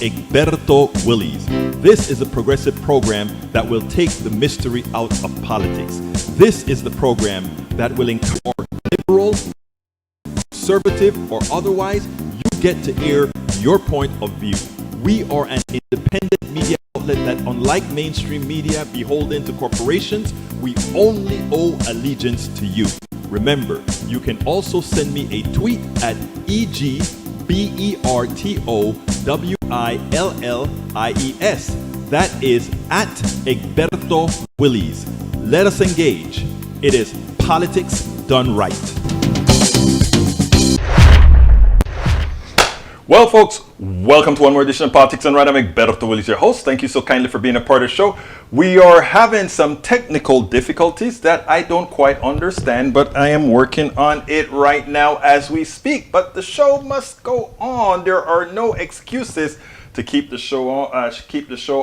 Egberto Willies. This is a progressive program that will take the mystery out of politics. This is the program that will encourage liberal, conservative, or otherwise. You get to air your point of view. We are an independent media outlet that, unlike mainstream media beholden to corporations, we only owe allegiance to you. Remember, you can also send me a tweet at EGBERTOWILLIES. That is at Egberto Willies. Let us engage. It is politics done right. Well, folks, welcome to one more edition of Politics Done Right. I'm Egberto Willies, your host. Thank you so kindly for being a part of the show. We are having some technical difficulties that I don't quite understand, but I am working on it right now as we speak. But the show must go on. There are no excuses to keep the show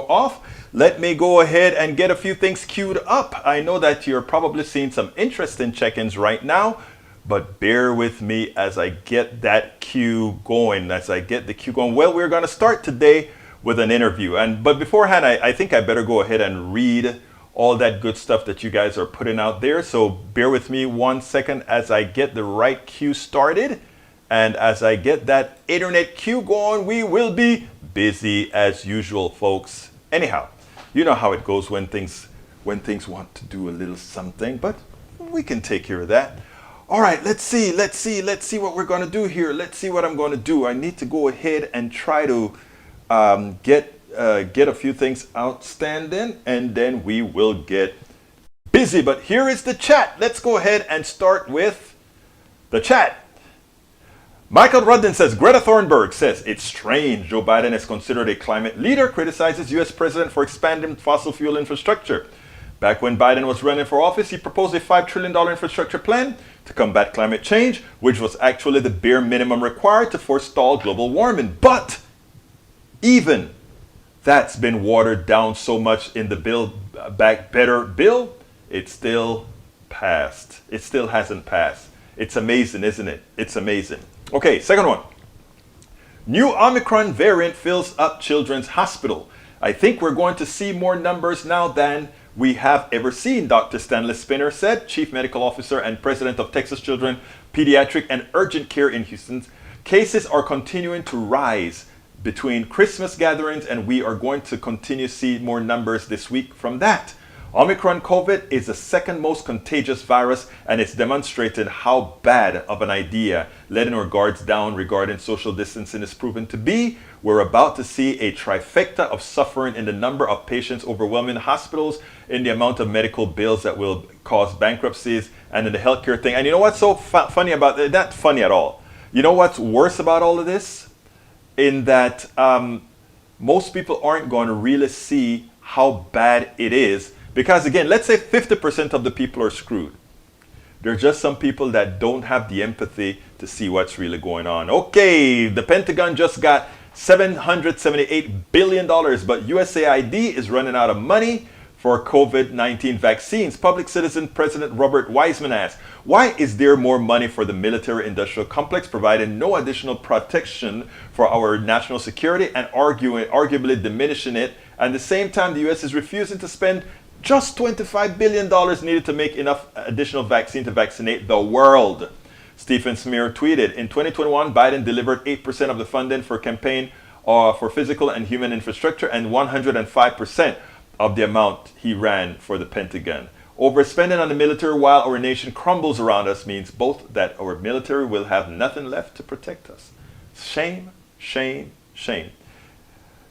off. Let me go ahead and get a few things queued up. I know that you're probably seeing some interesting check-ins right now, but bear with me as I get that queue going, Well, we're going to start today with an interview. But beforehand, I think I better go ahead and read all that good stuff that you guys are putting out there. So bear with me 1 second as I get the right queue started. And as I get that internet queue going, we will be busy as usual, folks. Anyhow, you know how it goes when things want to do a little something, but we can take care of that. All right, let's see what we're going to do here. Let's see what I'm going to do. I need to go ahead and try to get a few things outstanding, and then we will get busy. But here is the chat. Let's go ahead and start with the chat. Michael Rudden says, Greta Thunberg says, it's strange Joe Biden is considered a climate leader, criticizes U.S. president for expanding fossil fuel infrastructure. Back when Biden was running for office, he proposed a $5 trillion infrastructure plan to combat climate change, which was actually the bare minimum required to forestall global warming. But even that's been watered down so much in the Build Back Better bill, it still passed. It still hasn't passed. It's amazing, isn't it? It's amazing. Okay, second one. New Omicron variant fills up Children's Hospital. I think we're going to see more numbers now than we have ever seen, Dr. Stanley Spinner said, Chief Medical Officer and President of Texas Children Pediatric and Urgent Care in Houston. Cases are continuing to rise between Christmas gatherings, and we are going to continue to see more numbers this week from that. Omicron COVID is the second most contagious virus, and it's demonstrated how bad of an idea letting our guards down regarding social distancing is proven to be. We're about to see a trifecta of suffering in the number of patients overwhelming hospitals, in the amount of medical bills that will cause bankruptcies, and in the healthcare thing. And you know what's so funny about it? Not funny at all. You know what's worse about all of this? In that most people aren't going to really see how bad it is. Because again, let's say 50% of the people are screwed. There are just some people that don't have the empathy to see what's really going on. Okay, the Pentagon just got $778 billion, but USAID is running out of money for COVID-19 vaccines. Public Citizen President Robert Wiseman asked, why is there more money for the military-industrial complex, providing no additional protection for our national security and arguably diminishing it? At the same time, the U.S. is refusing to spend just $25 billion needed to make enough additional vaccine to vaccinate the world. Stephen Smear tweeted, in 2021, Biden delivered 8% of the funding for campaign for physical and human infrastructure and 105% of the amount he ran for the Pentagon. Overspending on the military while our nation crumbles around us means both that our military will have nothing left to protect us. Shame, shame, shame.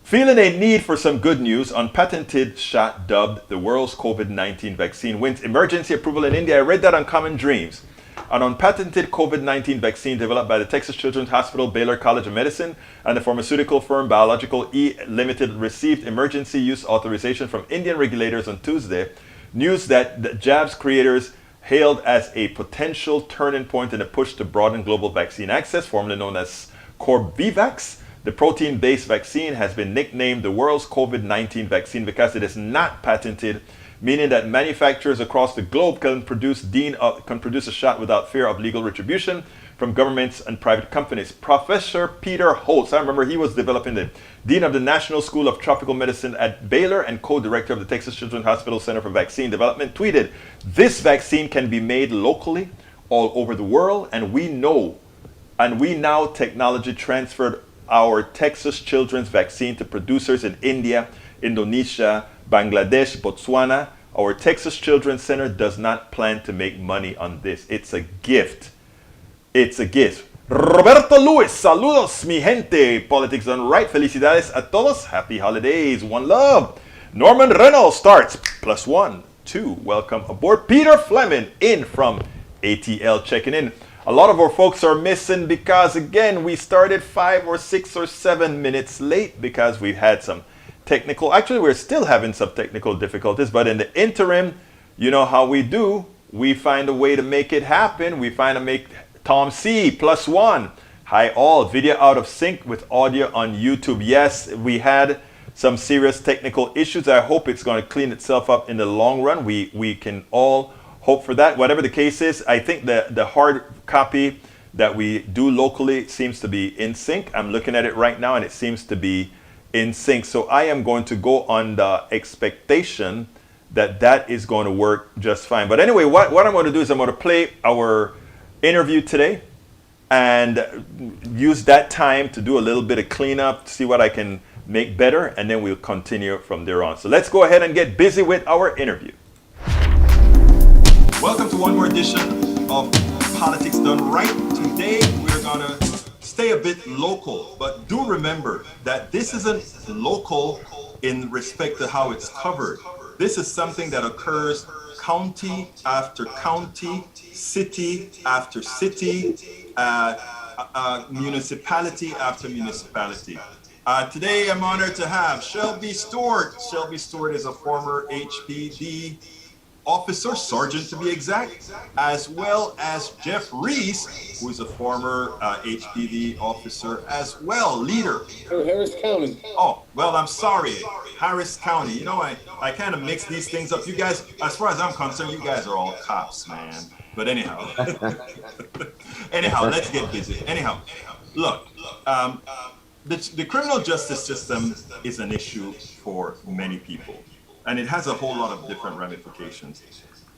Feeling a need for some good news, unpatented shot dubbed the world's COVID-19 vaccine wins emergency approval in India. I read that on Common Dreams. An unpatented COVID-19 vaccine developed by the Texas Children's Hospital, Baylor College of Medicine, and the pharmaceutical firm Biological E Limited received emergency use authorization from Indian regulators on Tuesday. News that the jab's creators hailed as a potential turning point in the push to broaden global vaccine access, formerly known as Corbevax. The protein-based vaccine has been nicknamed the world's COVID-19 vaccine because it is not patented, meaning that manufacturers across the globe can produce a shot without fear of legal retribution from governments and private companies. Professor Peter Holtz, I remember he was developing the Dean of the National School of Tropical Medicine at Baylor and co-director of the Texas Children's Hospital Center for Vaccine Development, tweeted, "This vaccine can be made locally all over the world, and we now technology transferred our Texas children's vaccine to producers in India, Indonesia, Bangladesh, Botswana. Our Texas Children's Center does not plan to make money on this. It's a gift. It's a gift." Roberto Luis, saludos mi gente. Politics done right. Felicidades a todos. Happy holidays. One love. Norman Reynolds starts +1, 2. Welcome aboard. Peter Fleming in from ATL checking in. A lot of our folks are missing because, again, we started 5 or 6 or 7 minutes late because we've had some technical, actually we're still having some technical difficulties, but in the interim, you know how we do. We find a way to make it happen. We find to make Tom C +1. Hi all, video out of sync with audio on YouTube. Yes, we had some serious technical issues. I hope it's going to clean itself up in the long run. We can all hope for that. Whatever the case is, I think the hard copy that we do locally seems to be in sync. I'm looking at it right now and it seems to be in sync. So I am going to go on the expectation that that is going to work just fine. But anyway, what I'm going to do is I'm going to play our interview today and use that time to do a little bit of cleanup, see what I can make better, and then we'll continue from there on. So let's go ahead and get busy with our interview. Welcome to one more edition of Politics Done Right. Today we're going to stay a bit local, but do remember that this isn't local in respect to how it's covered. This is something that occurs county after county, city after city, municipality after municipality. Today I'm honored to have Shelby Stewart. Shelby Stewart is a former HPD officer, sergeant to be exact, as well as Jeff Reese, who is a former HPD officer as well, leader. Harris County. Oh, well, I'm sorry, Harris County. You know, I kind of mix these things up. You guys, as far as I'm concerned, you guys are all cops, man. But anyhow, let's get busy. Anyhow, look, the criminal justice system is an issue for many people. And it has a whole lot of different ramifications.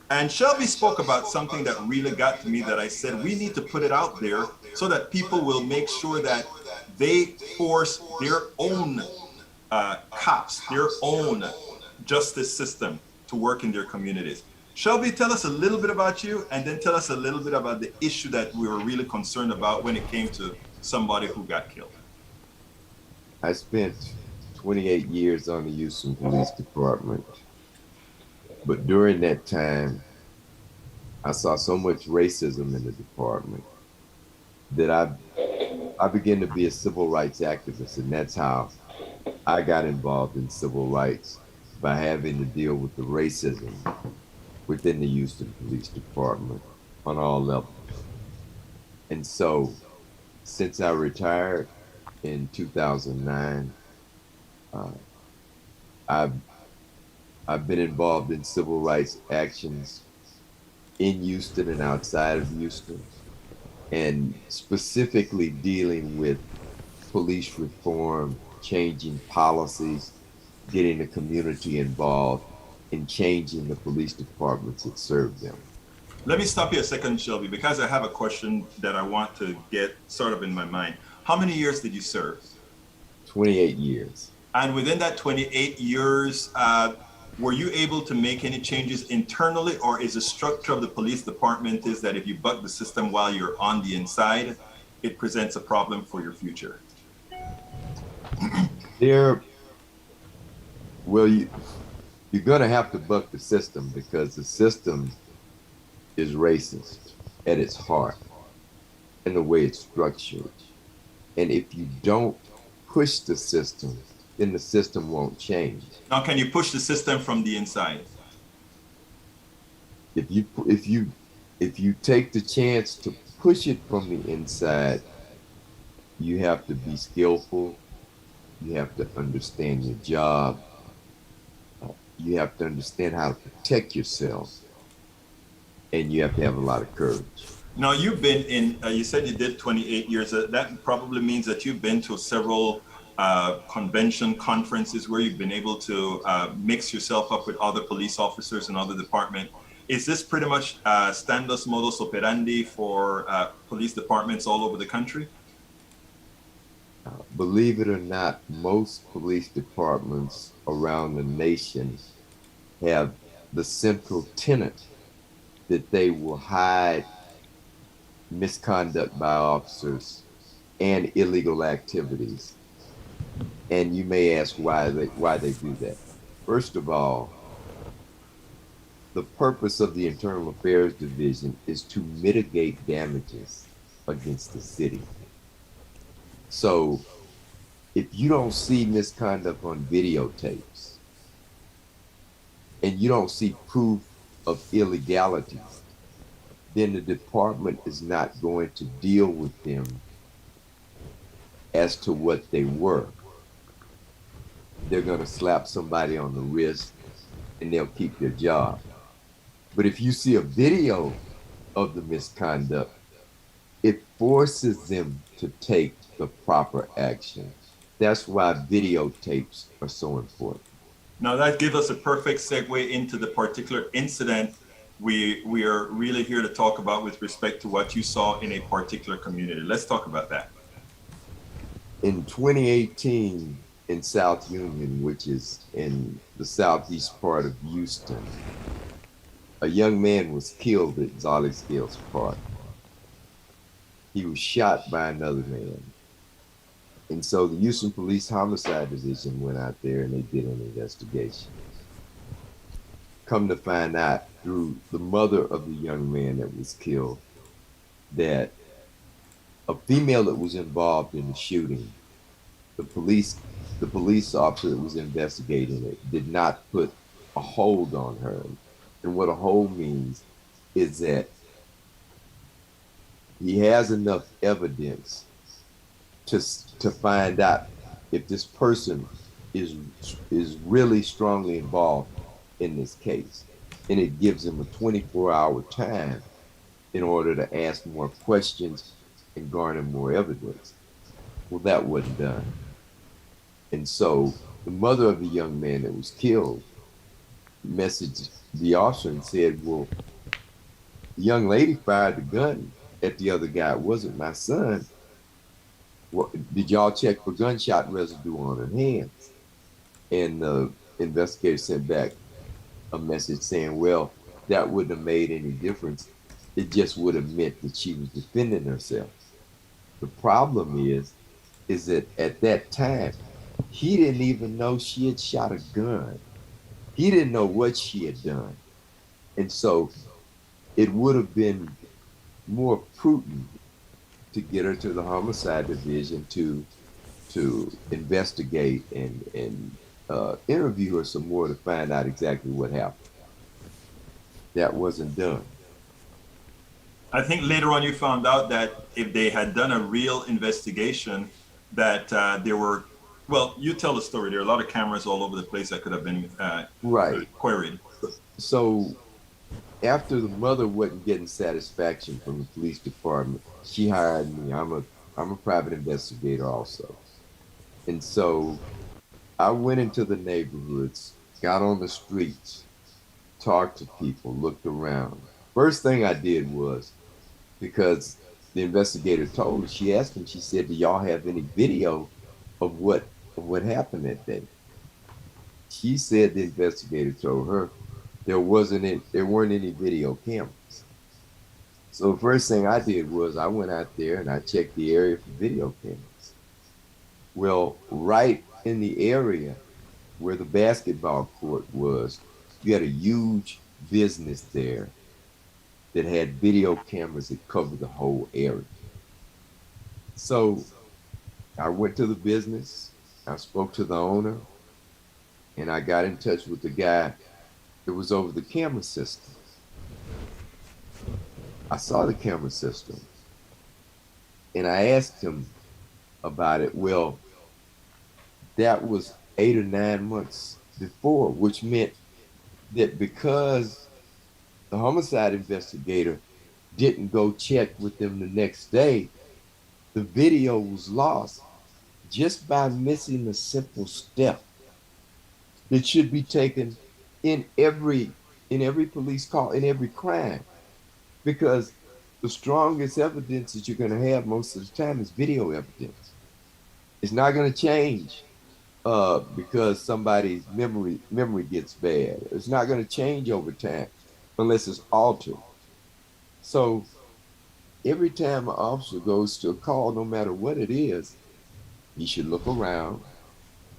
And Shelby spoke about something that really got to me, that I said we need to put it out there so that people will make sure that they force their own cops, their own justice system to work in their communities. Shelby, tell us a little bit about you, and then tell us a little bit about the issue that we were really concerned about when it came to somebody who got killed. I spent 28 years on the Houston Police Department. But during that time, I saw so much racism in the department that I began to be a civil rights activist. And that's how I got involved in civil rights, by having to deal with the racism within the Houston Police Department on all levels. And so since I retired in 2009, I've been involved in civil rights actions in Houston and outside of Houston, and specifically dealing with police reform, changing policies, getting the community involved, and changing the police departments that serve them. Let me stop you a second, Shelby, because I have a question that I want to get sort of in my mind. How many years did you serve? 28 years. And within that 28 years, were you able to make any changes internally, or is the structure of the police department is that if you bug the system while you're on the inside, it presents a problem for your future? You're gonna have to buck the system, because the system is racist at its heart and the way it's structured. And if you don't push the system, then the system won't change. Now, can you push the system from the inside? If you take the chance to push it from the inside, you have to be skillful. You have to understand your job. You have to understand how to protect yourself. And you have to have a lot of courage. Now you've been in. You said you did 28 years. That probably means that you've been to several convention conferences where you've been able to mix yourself up with other police officers and other department. Is this pretty much standard modus operandi for police departments all over the country? Believe it or not, most police departments around the nation have the central tenet that they will hide misconduct by officers and illegal activities. And you may ask why they do that. First of all, the purpose of the Internal Affairs Division is to mitigate damages against the city. So if you don't see misconduct on videotapes and you don't see proof of illegalities, then the department is not going to deal with them as to what they were. They're going to slap somebody on the wrist and they'll keep their job. But if you see a video of the misconduct, it forces them to take the proper action. That's why videotapes are so important. Now that gives us a perfect segue into the particular incident we are really here to talk about with respect to what you saw in a particular community. Let's talk about that. In 2018, in South Union, which is in the southeast part of Houston, a young man was killed at Zolly Scales Park. He was shot by another man. And so the Houston Police Homicide Division went out there and they did an investigation. Come to find out through the mother of the young man that was killed that a female that was involved in the shooting, the police officer that was investigating it did not put a hold on her. And what a hold means is that he has enough evidence to find out if this person is really strongly involved in this case, and it gives him a 24-hour time in order to ask more questions and garner more evidence. Well, that wasn't done, and so the mother of the young man that was killed messaged the officer and said, "Well, the young lady fired the gun at the other guy. It wasn't my son. What, did y'all check for gunshot residue on her hands?" And the investigator sent back a message saying, "Well, that wouldn't have made any difference. It just would have meant that she was defending herself." The problem is that at that time, he didn't even know she had shot a gun. He didn't know what she had done. And so it would have been more prudent to get her to the homicide division to investigate and interview her some more to find out exactly what happened. That wasn't done. I think later on you found out that if they had done a real investigation, that there were, well, you tell the story. There are a lot of cameras all over the place that could have been Right. queried. So after the mother wasn't getting satisfaction from the police department, she hired me. I'm a private investigator also. And so I went into the neighborhoods, got on the streets, talked to people, looked around. First thing I did was, because the investigator told her, she asked him, she said, "Do y'all have any video of what happened that day?" She said the investigator told her there weren't any video cameras. So the first thing I did was I went out there and I checked the area for video cameras. Well, right in the area where the basketball court was, you had a huge business there that had video cameras that covered the whole area. So I went to the business, I spoke to the owner, and I got in touch with the guy that was over the camera system. I saw the camera system and I asked him about it. Well, that was 8 or 9 months before, which meant that because the homicide investigator didn't go check with them the next day, the video was lost just by missing a simple step that should be taken in every police call, in every crime, because the strongest evidence that you're going to have most of the time is video evidence. It's not going to change because somebody's memory gets bad. It's not going to change over time unless it's altered. So every time an officer goes to a call, no matter what it is, he should look around,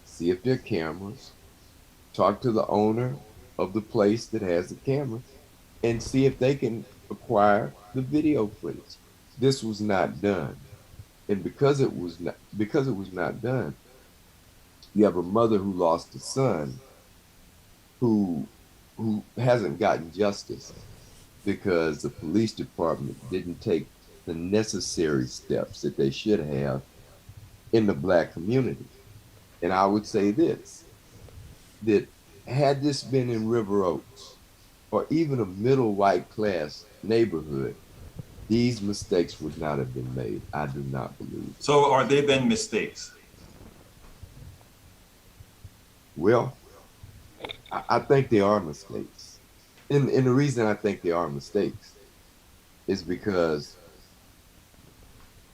see if there are cameras, talk to the owner of the place that has the camera, and see if they can acquire the video footage. This was not done. And because it was not done, you have a mother who lost a son who hasn't gotten justice because the police department didn't take the necessary steps that they should have in the black community. And I would say this, that had this been in River Oaks or even a middle white class neighborhood, these mistakes would not have been made. I do not believe. So are they then mistakes? Well, I think they are mistakes. And the reason I think they are mistakes is because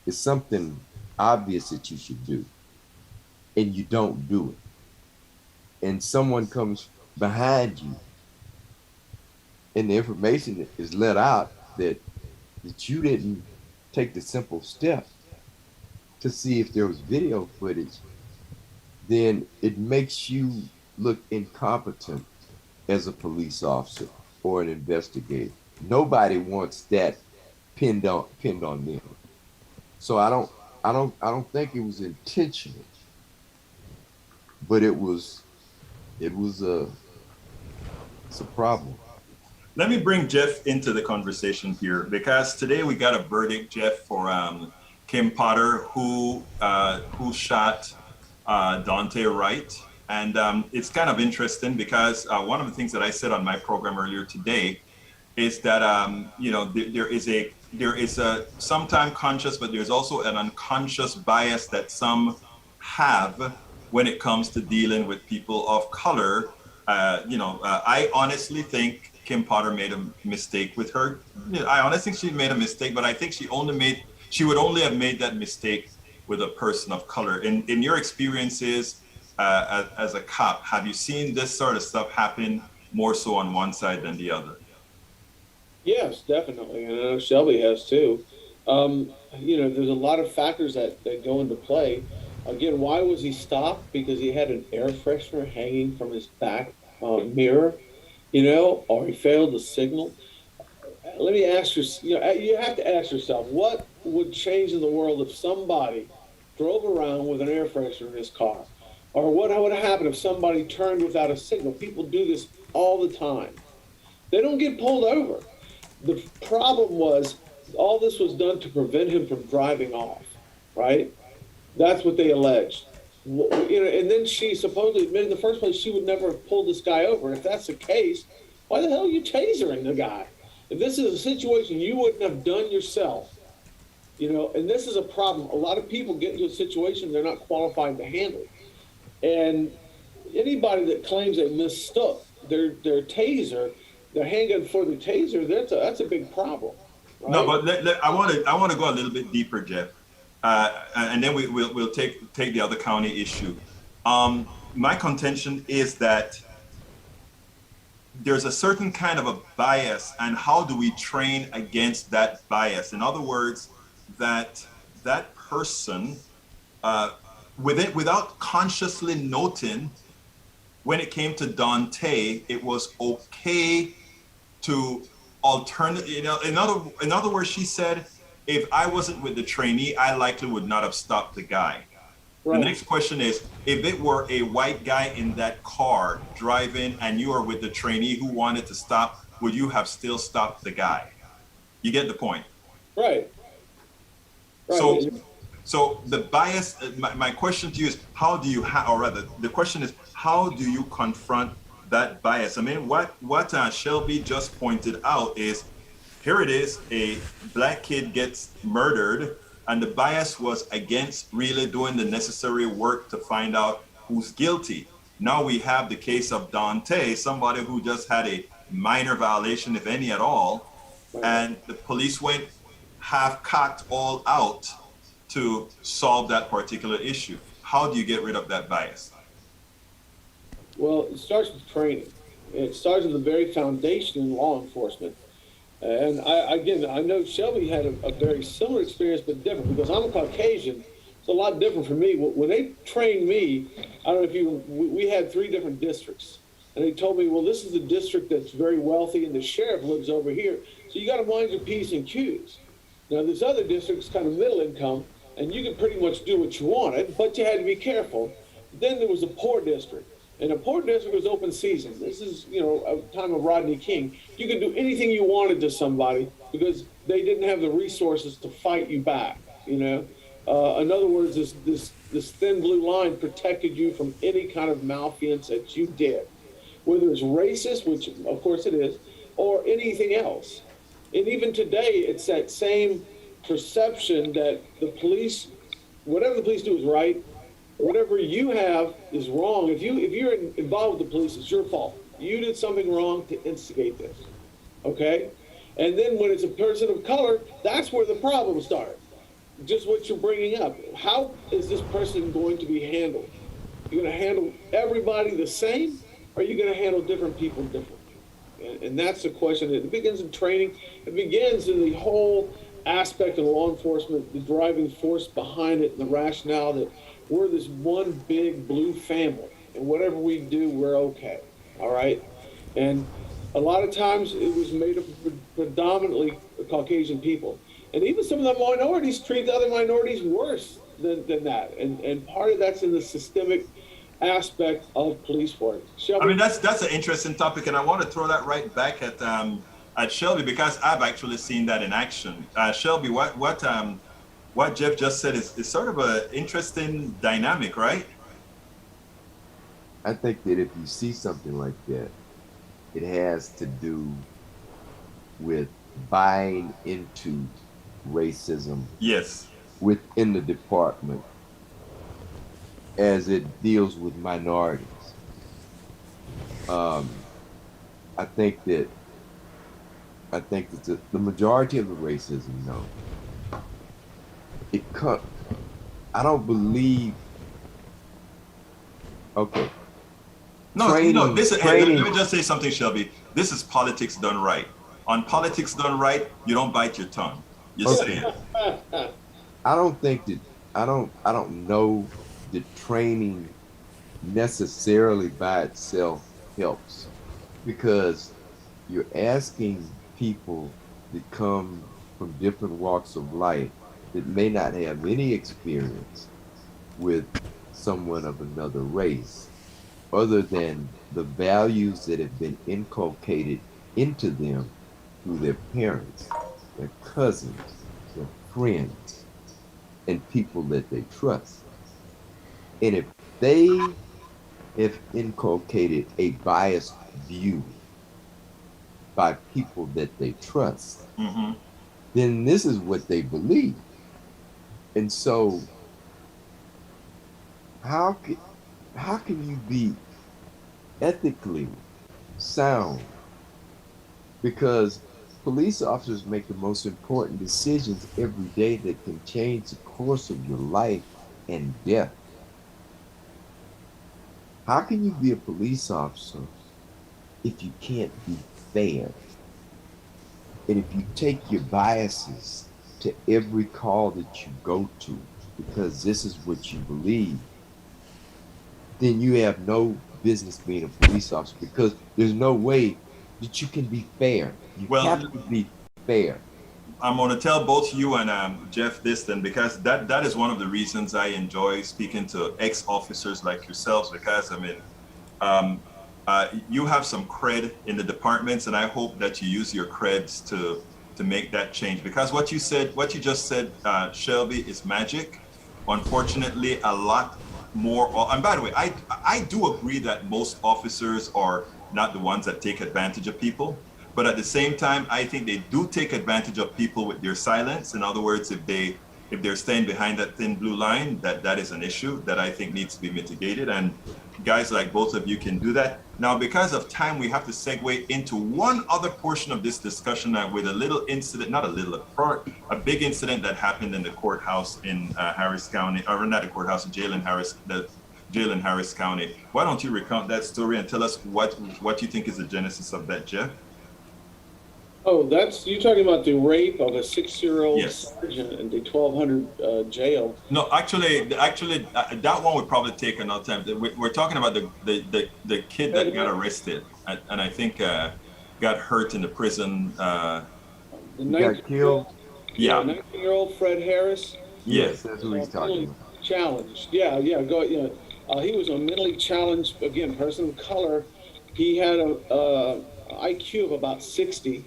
it's something obvious that you should do and you don't do it. And someone comes behind you and the information is let out that you didn't take the simple step to see if there was video footage, then it makes you look incompetent as a police officer or an investigator. Nobody wants that pinned on them. So I don't think it was intentional, but it was it's a problem. Let me bring Jeff into the conversation here because today we got a verdict, Jeff, for Kim Potter, who shot Dante Wright, and it's kind of interesting because one of the things that I said on my program earlier today is that there is a sometimes conscious, but there's also an unconscious bias that some have when it comes to dealing with people of color. I honestly think Kim Potter made a mistake with her. I honestly think she made a mistake, but I think she would only have made that mistake with a person of color. In your experiences as a cop, have you seen this sort of stuff happen more so on one side than the other? Yes, definitely, and I know Shelby has too. There's a lot of factors that go into play. Again, why was he stopped? Because he had an air freshener hanging from his back mirror, or he failed to signal. Let me ask you, you have to ask yourself, what would change in the world if somebody drove around with an air freshener in his car? Or what would happen if somebody turned without a signal? People do this all the time. They don't get pulled over. The problem was all this was done to prevent him from driving off, right? That's what they alleged. And then she supposedly admitted in the first place she would never have pulled this guy over. If that's the case, why the hell are you tasering the guy? If this is a situation you wouldn't have done yourself, and this is a problem. A lot of people get into a situation they're not qualified to handle. And anybody that claims they mistook their taser, their handgun for the taser, that's a big problem. Right? No, but I want to go a little bit deeper, Jeff, and then we'll take the other county issue. My contention is that there's a certain kind of a bias, and how do we train against that bias? In other words, that person, without consciously noting, when it came to Dante, it was okay to alternate. In other words, she said, if I wasn't with the trainee, I likely would not have stopped the guy. Right. The next question is, if it were a white guy in that car driving and you are with the trainee who wanted to stop, would you have still stopped the guy? You get the point. Right. So the bias, my question to you is, how do you, or rather, the question is, how do you confront that bias? I mean, what Shelby just pointed out is Here it is, a black kid gets murdered, and the bias was against really doing the necessary work to find out who's guilty. Now we have the case of Dante, somebody who just had a minor violation, if any at all, Right. and the police went half cocked all out to solve that particular issue. How do you get rid of that bias? Well, it starts with training. It starts with the very foundation in law enforcement. And I know Shelby had a very similar experience, but different because I'm a Caucasian. It's a lot different for me. When they trained me, I don't know if you, we had three different districts. And they told me, well, this is the district that's very wealthy and the sheriff lives over here. So you got to mind your P's and Q's. Now, this other district's kind of middle income, and you could pretty much do what you wanted, but you had to be careful. Then there was a poor district. And a poor district was open season. This is, a time of Rodney King. You could do anything you wanted to somebody because they didn't have the resources to fight you back. In other words, this thin blue line protected you from any kind of malfeasance that you did, whether it's racist, which of course it is, or anything else. And even today, it's that same perception that the police, whatever the police do is right, whatever you have is wrong. If you're involved with the police, it's your fault. You did something wrong to instigate this, okay? And then when it's a person of color, that's where the problems start. Just what you're bringing up. How is this person going to be handled? You're going to handle everybody the same, or are you going to handle different people differently? And that's the question. It begins in training. It begins in the whole aspect of law enforcement, the driving force behind it, the rationale that we're this one big blue family, and whatever we do, we're okay. All right? And a lot of times it was made up of predominantly Caucasian people. And even some of the minorities treat the other minorities worse than that. And part of that's in the systemic aspect of police work. Shelby? I mean, that's an interesting topic, and I want to throw that right back at Shelby because I've actually seen that in action. Shelby, what Jeff just said is sort of an interesting dynamic, right? I think that if you see something like that, it has to do with buying into racism Yes. within the department as it deals with minorities. Um, I think that the majority of the racism, no, it cut. I don't believe. Okay, No, training, this hey, training. let me just say something, Shelby. This is politics done right. On politics done right, you don't bite your tongue. You say Okay, it. I don't think that I don't know that training necessarily by itself helps because you're asking people that come from different walks of life that may not have any experience with someone of another race other than the values that have been inculcated into them through their parents, their cousins, their friends, and people that they trust. And if they have inculcated a biased view by people that they trust, Hmm. then this is what they believe. And so how can, how can you be ethically sound? Because police officers make the most important decisions every day that can change the course of your life and death. How can you be a police officer if you can't be fair? And if you take your biases to every call that you go to because this is what you believe, then you have no business being a police officer because there's no way that you can be fair. You have Well, to be fair. I'm going to tell both you and Jeff this then, because that is one of the reasons I enjoy speaking to ex-officers like yourselves, because I mean, you have some cred in the departments, and I hope that you use your creds to make that change. Because what you just said, Shelby, is magic. Unfortunately, a lot more. And by the way, I do agree that most officers are not the ones that take advantage of people. But at the same time, I think they do take advantage of people with their silence. In other words, if they're staying behind that thin blue line, that is an issue that I think needs to be mitigated. And guys like both of you can do that. Now, because of time, we have to segue into one other portion of this discussion with a little incident, not a little, a big incident that happened in the courthouse in Harris County, or not the courthouse, jail in Harris County. Why don't you recount that story and tell us what you think is the genesis of that, Jeff? Oh, that's you're talking about the rape of a 6-year-old Yes. sergeant in the 1200 jail. No, actually, that one would probably take another time. We're talking about the kid that got arrested and I think got hurt in the prison. The He got 19 killed. Yeah. 19-year-old Fred Harris. Yes. That's who he's talking about. Challenged. Yeah, yeah. Go. Yeah. He was a mentally challenged, again, person of color. He had a IQ of about 60.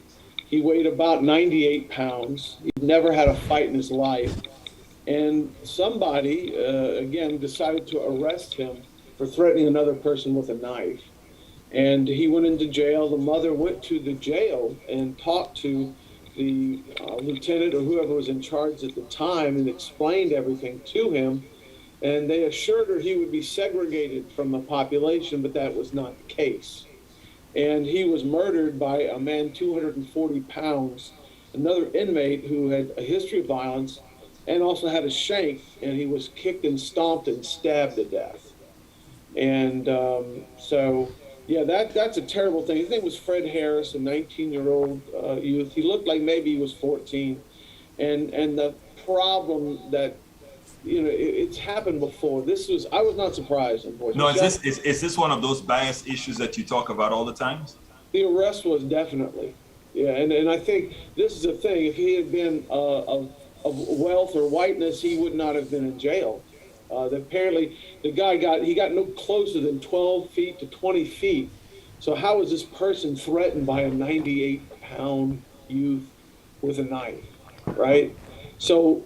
He weighed about 98 pounds. He'd never had a fight in his life. And somebody, again, decided to arrest him for threatening another person with a knife. And he went into jail. The mother went to the jail and talked to the lieutenant or whoever was in charge at the time and explained everything to him. And they assured her he would be segregated from the population, but that was not the case. And he was murdered by a man 240 pounds, another inmate who had a history of violence and also had a shank, and he was kicked and stomped and stabbed to death. And yeah, that's a terrible thing. His name was Fred Harris, a 19-year-old youth. He looked like maybe he was 14. And the problem that, it's happened before. I was not surprised, unfortunately. No, is this one of those bias issues that you talk about all the time? The arrest was definitely, yeah, and I think this is the thing. If he had been of wealth or whiteness, he would not have been in jail. Apparently, the guy got no closer than 12 feet to 20 feet. So how is this person threatened by a 98-pound youth with a knife, right? So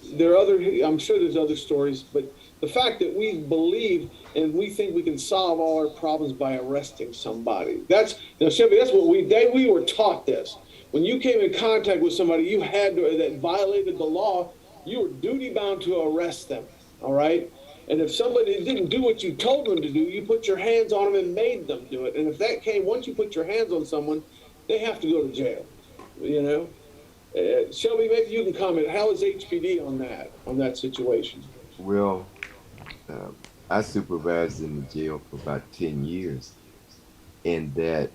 I'm sure there's other stories, but the fact that we believe and we think we can solve all our problems by arresting somebody. Shelby, that's what we were taught this. When you came in contact with somebody that violated the law, you were duty bound to arrest them, all right? And if somebody didn't do what you told them to do, you put your hands on them and made them do it. And if that came, once you put your hands on someone, they have to go to jail, Shelby, maybe you can comment. How is HPD on that situation? Well, I supervised in the jail for about 10 years. And that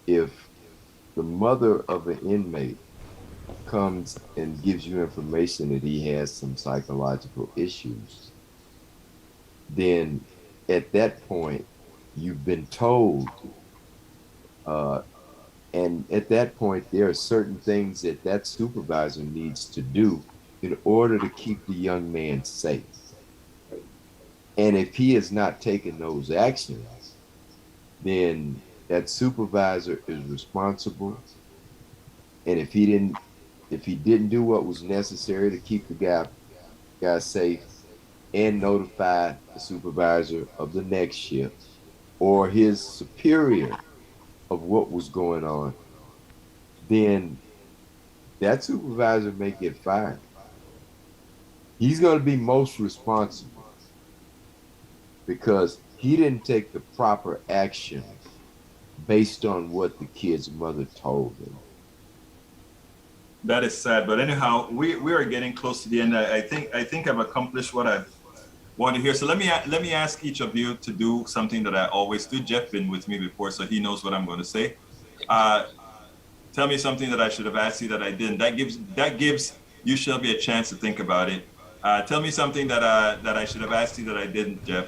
if the mother of an inmate comes and gives you information that he has some psychological issues, then at that point, you've been told, and at that point, there are certain things that supervisor needs to do in order to keep the young man safe. And if he has not taken those actions, then that supervisor is responsible. And if he didn't do what was necessary to keep the guy safe and notify the supervisor of the next shift or his superior of what was going on, then that supervisor may get fired. He's going to be most responsible because he didn't take the proper action based on what the kid's mother told him. That is sad, but anyhow, we are getting close to the end. I think I've accomplished what I want to hear. So let me ask each of you to do something that I always do. Jeff been with me before, so he knows what I'm going to say. Tell me something that I should have asked you that I didn't. That gives you, Shelby, a chance to think about it. Tell me something that I should have asked you that I didn't, Jeff.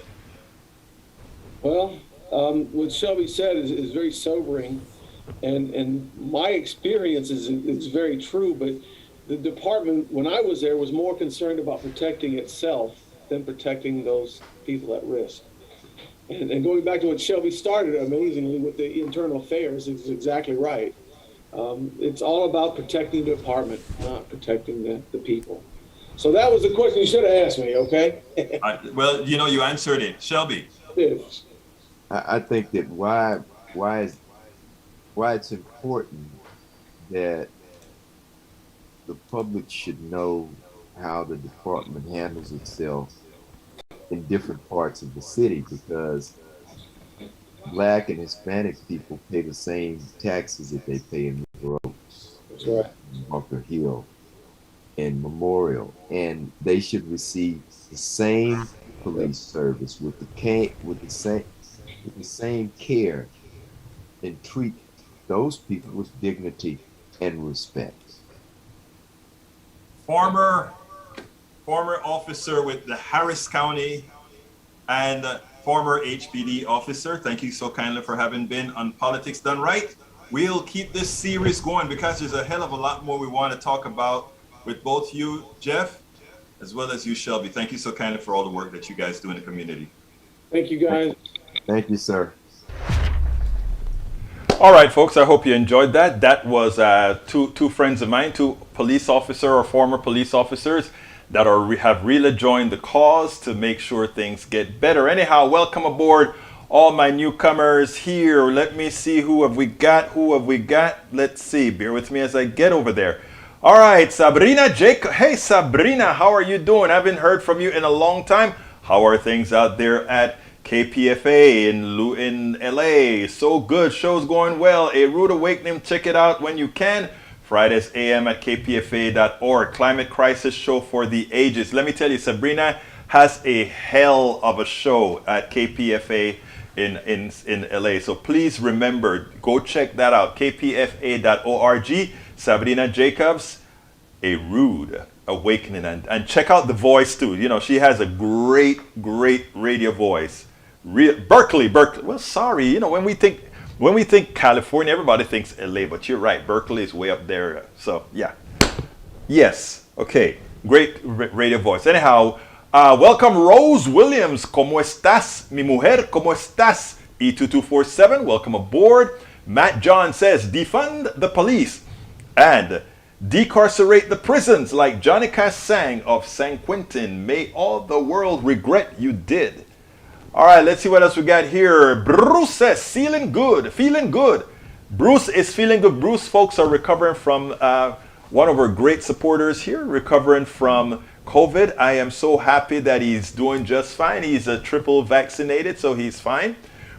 Well, what Shelby said is very sobering, and my experience is very true. But the department, when I was there, was more concerned about protecting itself than protecting those people at risk. And going back to what Shelby started, amazingly, with the internal affairs, is exactly right. It's all about protecting the department, not protecting the people. So that was the question you should have asked me, okay? Well, you answered it. Shelby. I think that why it's important that the public should know how the department handles itself in different parts of the city because Black and Hispanic people pay the same taxes that they pay in River Oaks, That's right. Bunker Hill, and Memorial, and they should receive the same police service with the same care and treat those people with dignity and respect. Former officer with the Harris County and former HPD officer. Thank you so kindly for having been on Politics Done Right. We'll keep this series going because there's a hell of a lot more we want to talk about with both you, Jeff, as well as you, Shelby. Thank you so kindly for all the work that you guys do in the community. Thank you, guys. Thank you, sir. All right, folks, I hope you enjoyed that. That was two friends of mine, two police officer or former police officers that have really joined the cause to make sure things get better. Anyhow, welcome aboard all my newcomers here. Let me see, who have we got? Let's see, bear with me as I get over there. All right, Sabrina Jacob. Hey, Sabrina, how are you doing? I haven't heard from you in a long time. How are things out there at KPFA in LA? So good. Show's going well. A Rude Awakening. Check it out when you can. Fridays AM at kpfa.org. Climate Crisis Show for the Ages. Let me tell you, Sabrina has a hell of a show at KPFA in LA. So please remember, go check that out. kpfa.org. Sabrina Jacobs, A Rude Awakening. And check out the voice too. You know, she has a great radio voice. Berkeley. Well, sorry. You know, when we think California, everybody thinks LA, but you're right. Berkeley is way up there. So, yeah. Yes. Okay. Great radio voice. Anyhow, welcome Rose Williams. ¿Cómo estás, mi mujer? ¿Cómo estás? E2247, welcome aboard. Matt John says, defund the police and decarcerate the prisons like Johnny Cash sang of San Quentin. May all the world regret you did. All right, let's see what else we got here. Bruce says, feeling good. Bruce is feeling good. Bruce, folks, are recovering from one of our great supporters here, recovering from COVID. I am so happy that he's doing just fine. He's a triple vaccinated, so he's fine.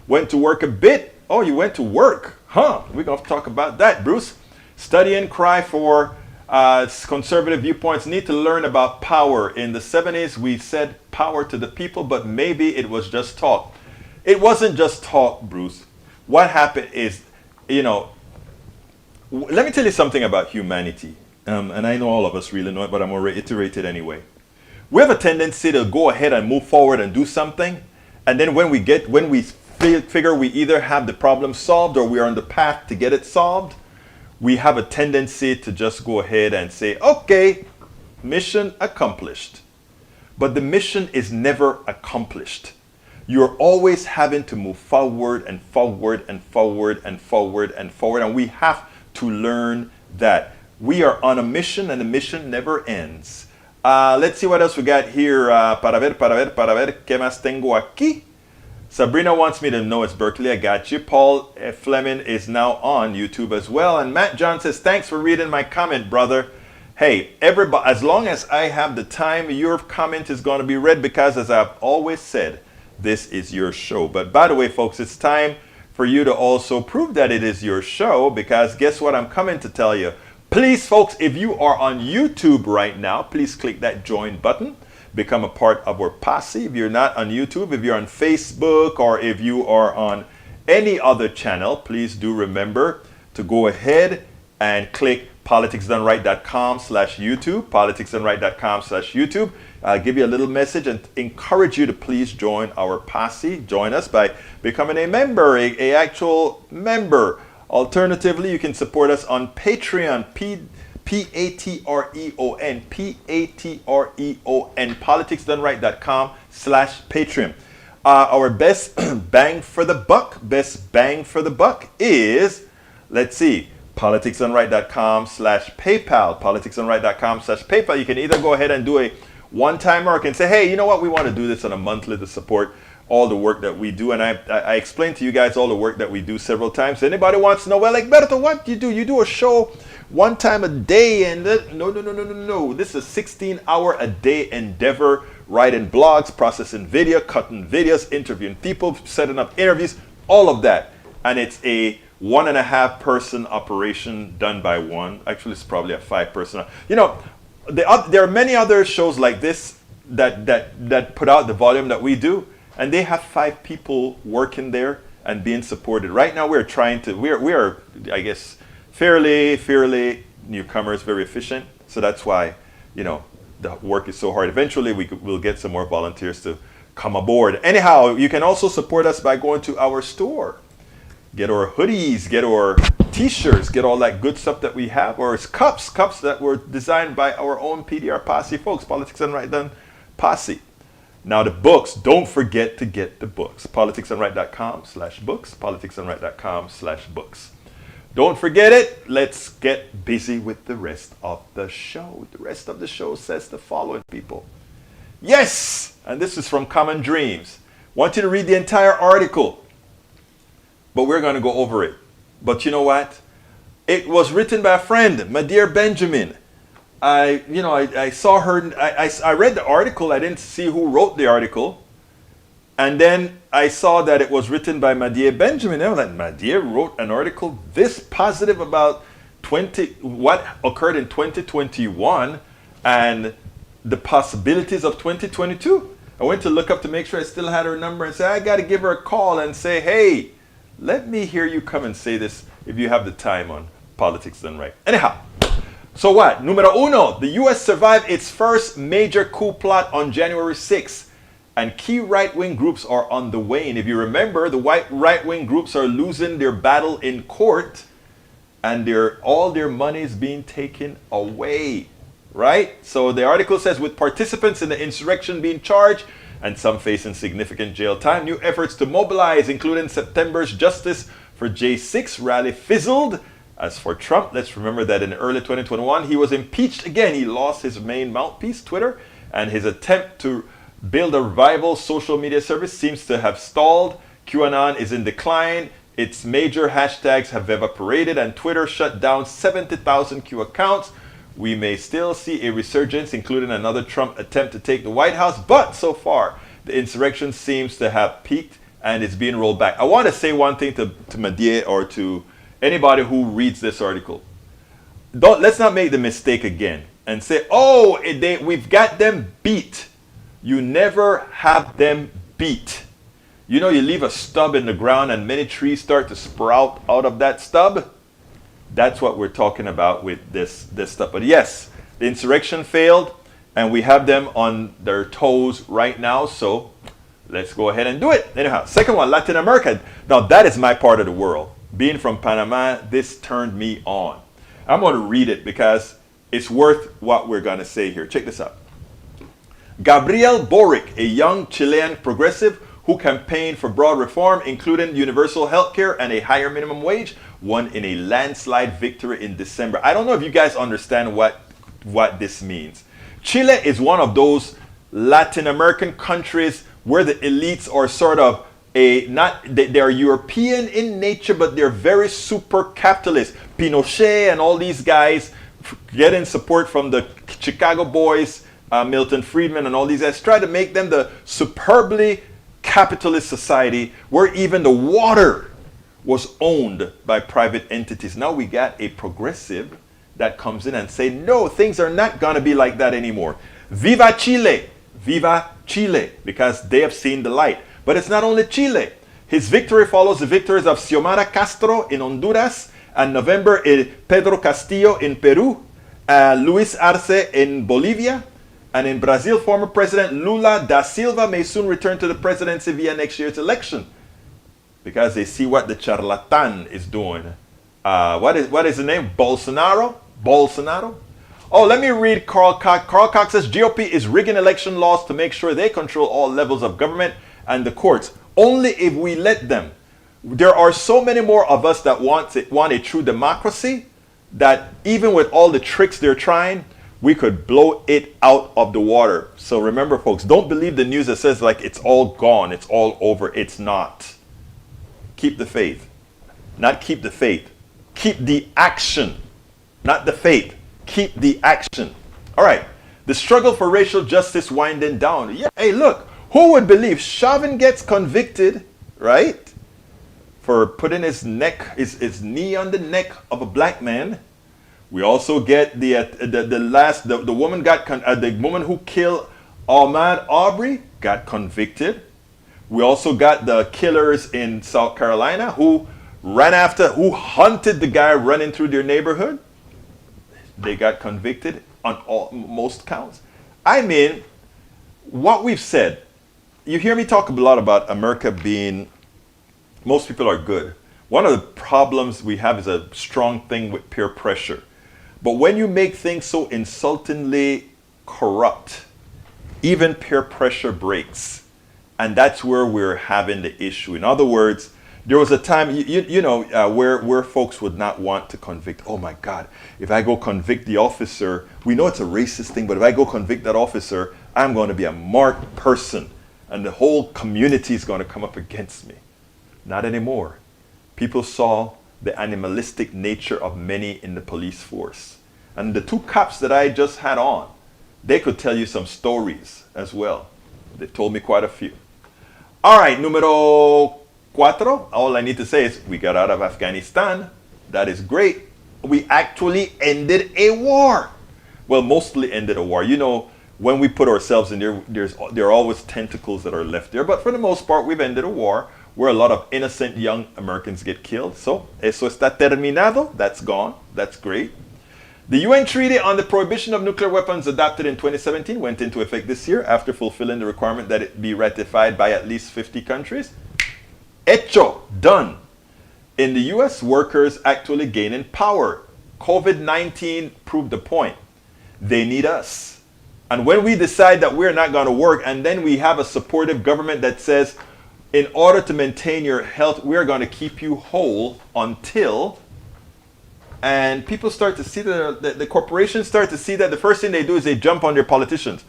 Went to work a bit. Oh, you went to work. Huh, we're going to talk about that, Bruce. Study and cry for conservative viewpoints. Need to learn about power. In the 70s, we said power to the people, but maybe it was just talk. It wasn't just talk, Bruce. What happened is, you know, let me tell you something about humanity. And I know all of us really know it, but I'm going to reiterate it anyway. We have a tendency to go ahead and move forward and do something. And then when we figure we either have the problem solved or we are on the path to get it solved, we have a tendency to just go ahead and say, okay, mission accomplished. But the mission is never accomplished. You're always having to move forward and forward and forward and forward and forward. And we have to learn that. We are on a mission and the mission never ends. Let's see what else we got here. Para ver, ¿qué más tengo aquí? Sabrina wants me to know it's Berkeley. I got you. Paul Fleming is now on YouTube as well. And Matt John says, thanks for reading my comment, brother. Hey, everybody, as long as I have the time, your comment is going to be read because, as I've always said, this is your show. But by the way, folks, it's time for you to also prove that it is your show, because guess what I'm coming to tell you. Please, folks, if you are on YouTube right now, please click that join button. Become a part of our posse. If you're not on YouTube, if you're on Facebook, or if you are on any other channel, please do remember to go ahead and click politicsdoneright.com/YouTube, politicsdoneright.com/YouTube. I'll give you a little message and encourage you to please join our posse. Join us by becoming a member, a actual member. Alternatively, you can support us on Patreon, Patreon, politicsdoneright.com/Patreon. Our best bang for the buck is, let's see, politicsdoneright.com/PayPal, politicsdoneright.com/PayPal. You can either go ahead and do a one-timer or can say, hey, you know what, we want to do this on a monthly to support all the work that we do. And I explained to you guys all the work that we do several times. Anybody wants to know, well, Egberto, what do you do? You do a show one time a day and no, no, no, no, no, no. This is a 16-hour a day endeavor, writing blogs, processing video, cutting videos, interviewing people, setting up interviews, all of that. And it's a 1.5 person operation done by one. Actually, it's probably a 5 person. You know, there are many other shows like this that put out the volume that we do, and they have 5 people working there and being supported. Right now, we are, I guess, fairly newcomers, very efficient. So that's why, you know, the work is so hard. Eventually, we'll get some more volunteers to come aboard. Anyhow, you can also support us by going to our store. Get our hoodies, get our t-shirts, get all that good stuff that we have, or it's cups that were designed by our own PDR Posse folks, Politics Done Right Done Posse. Now the books, don't forget to get the books. politicsdoneright.com/books, politicsdoneright.com/books. Don't forget it. Let's get busy with the rest of the show. The rest of the show says the following, people. Yes, and this is from Common Dreams. Want you to read the entire article, but we're going to go over it. But you know what? It was written by a friend, my dear Benjamin. I saw her. I read the article. I didn't see who wrote the article, and then I saw that it was written by my dear Benjamin. I was like, my dear wrote an article this positive about what occurred in 2021 and the possibilities of 2022. I went to look up to make sure I still had her number and say I got to give her a call and say, hey, let me hear you come and say this if you have the time on Politics Done Right. Anyhow, so what? Numero uno, the U.S. survived its first major coup plot on January 6th, and key right-wing groups are on the wane. If you remember, the right-wing groups are losing their battle in court, and all their money is being taken away, right? So the article says, with participants in the insurrection being charged, and some facing significant jail time, new efforts to mobilize, including September's Justice for J6 rally, fizzled. As for Trump, let's remember that in early 2021, he was impeached again. He lost his main mouthpiece, Twitter, and his attempt to build a rival social media service seems to have stalled. QAnon is in decline. Its major hashtags have evaporated, and Twitter shut down 70,000 Q accounts. We may still see a resurgence, including another Trump attempt to take the White House, but so far, the insurrection seems to have peaked and it's being rolled back. I want to say one thing to Madier or to anybody who reads this article. Let's not make the mistake again and say, oh, we've got them beat. You never have them beat. You know, you leave a stub in the ground and many trees start to sprout out of that stub. That's what we're talking about with this stuff. But yes, the insurrection failed and we have them on their toes right now. So let's go ahead and do it. Anyhow, second one, Latin America. Now that is my part of the world. Being from Panama, this turned me on. I'm going to read it because it's worth what we're going to say here. Check this out. Gabriel Boric, a young Chilean progressive who campaigned for broad reform, including universal health care and a higher minimum wage, won in a landslide victory in December. I don't know if you guys understand what this means. Chile is one of those Latin American countries where the elites are sort of they're European in nature, but they're very super capitalist. Pinochet and all these guys getting support from the Chicago boys, Milton Friedman and all these guys, try to make them the superbly capitalist society where even the water was owned by private entities. Now we got a progressive that comes in and say, no, things are not going to be like that anymore. Viva Chile! Viva Chile! Because they have seen the light. But it's not only Chile. His victory follows the victories of Xiomara Castro in Honduras, and November Pedro Castillo in Peru, Luis Arce in Bolivia, and in Brazil, former President Lula da Silva may soon return to the presidency via next year's election because they see what the charlatan is doing. What is the name? Bolsonaro? Oh, let me read Carl Cox. Carl Cox says GOP is rigging election laws to make sure they control all levels of government and the courts. Only if we let them. There are so many more of us that want a true democracy that even with all the tricks they're trying, we could blow it out of the water. So remember, folks, don't believe the news that says like it's all gone, it's all over. It's not. Keep the faith. Not keep the faith. Keep the action. not the faith. Keep the action. All right. The struggle for racial justice winding down. Yeah. Hey, look. Who would believe Chauvin gets convicted, right, for putting his knee on the neck of a black man? We also get the woman the woman who killed Ahmaud Arbery got convicted. We also got the killers in South Carolina who hunted the guy running through their neighborhood. They got convicted on most counts. I mean, what we've said, you hear me talk a lot about America being, most people are good. One of the problems we have is a strong thing with peer pressure. But when you make things so insultingly corrupt, even peer pressure breaks. And that's where we're having the issue. In other words, there was a time, where folks would not want to convict. Oh my God, if I go convict the officer, we know it's a racist thing, but if I go convict that officer, I'm going to be a marked person. And the whole community is going to come up against me. Not anymore. People saw the animalistic nature of many in the police force. And the two cops that I just had on, they could tell you some stories as well. They told me quite a few. All right, numero cuatro. All I need to say is we got out of Afghanistan. That is great. We actually ended a war. Well, mostly ended a war. You know, when we put ourselves in there, there are always tentacles that are left there. But for the most part, we've ended a war where a lot of innocent young Americans get killed. So, eso está terminado. That's gone. That's great. The UN Treaty on the Prohibition of Nuclear Weapons, adopted in 2017, went into effect this year after fulfilling the requirement that it be ratified by at least 50 countries. Hecho, done. In the US, workers actually gaining power. COVID-19 proved the point. They need us. And when we decide that we're not going to work, and then we have a supportive government that says, in order to maintain your health, we're going to keep you whole until, and people start to see the corporations start to see that, the first thing they do is they jump on their politicians.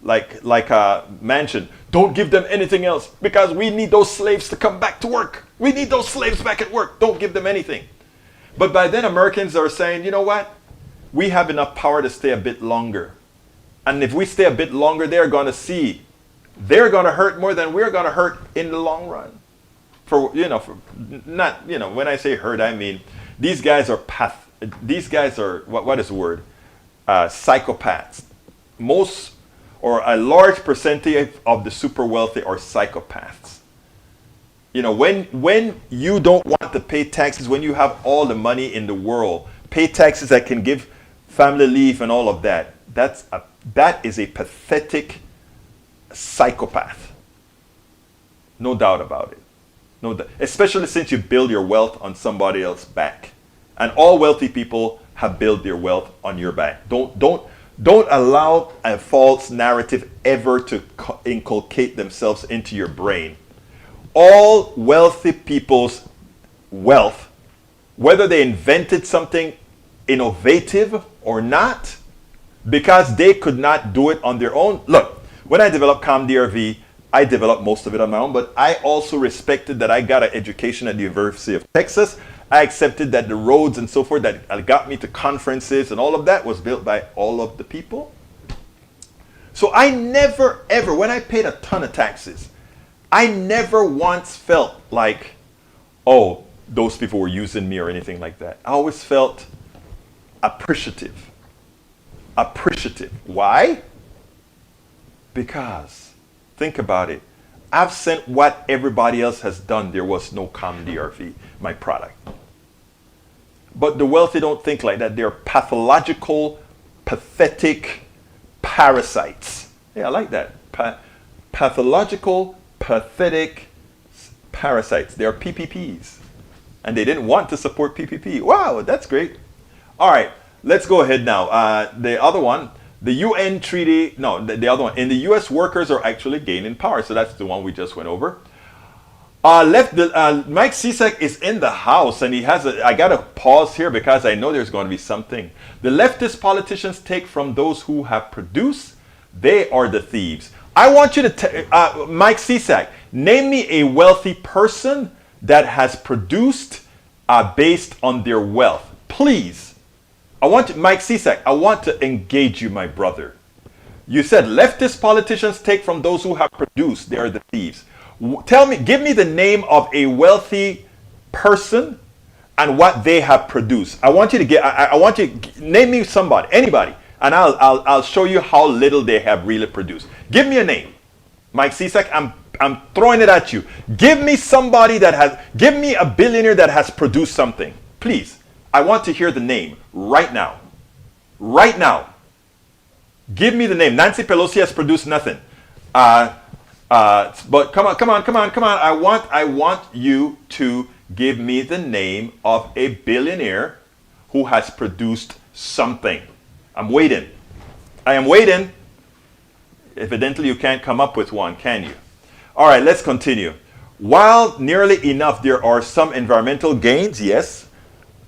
Like Manchin, don't give them anything else because we need those slaves to come back to work. We need those slaves back at work. Don't give them anything. But by then Americans are saying, you know what? We have enough power to stay a bit longer. And if we stay a bit longer, they're going to see. They're going to hurt more than we're going to hurt in the long run. When I say hurt, I mean, these guys are what is the word? Psychopaths. Most, or a large percentage of the super wealthy are psychopaths. You know, when you don't want to pay taxes, when you have all the money in the world, pay taxes that can give family leave and all of that, that is a pathetic psychopath. No doubt about it. Especially since you build your wealth on somebody else's back. And all wealthy people have built their wealth on your back. Don't allow a false narrative ever to inculcate themselves into your brain. All wealthy people's wealth, whether they invented something innovative or not, because they could not do it on their own. Look, when I developed ComDRV, I developed most of it on my own, but I also respected that I got an education at the University of Texas. I accepted that the roads and so forth that got me to conferences and all of that was built by all of the people. So I never, ever, when I paid a ton of taxes, I never once felt like, oh, those people were using me or anything like that. I always felt appreciative. Why? Because, think about it. I've sent what everybody else has done. There was no ComDRV, my product. But the wealthy don't think like that. They're pathological, pathetic parasites. Yeah, I like that. Pathological, pathetic parasites. They are PPPs. And they didn't want to support PPP. Wow, that's great. All right. Let's go ahead now. The other one, the UN treaty, the other one. In the US, workers are actually gaining power. So that's the one we just went over. Mike Cisak is in the house and I got to pause here because I know there's going to be something. The leftist politicians take from those who have produced. They are the thieves. I want you to, Mike Cisak, name me a wealthy person that has produced based on their wealth. Please. Mike Cisak, I want to engage you, my brother. You said leftist politicians take from those who have produced. They are the thieves. Tell me, give me the name of a wealthy person and what they have produced. I want you to name me somebody, anybody, and I'll show you how little they have really produced. Give me a name, Mike Cisak. I'm throwing it at you. Give me a billionaire that has produced something, please. I want to hear the name right now. Right now. Give me the name. Nancy Pelosi has produced nothing. But come on. I want you to give me the name of a billionaire who has produced something. I'm waiting. I am waiting. Evidently, you can't come up with one, can you? All right, let's continue. While nearly enough, there are some environmental gains. Yes,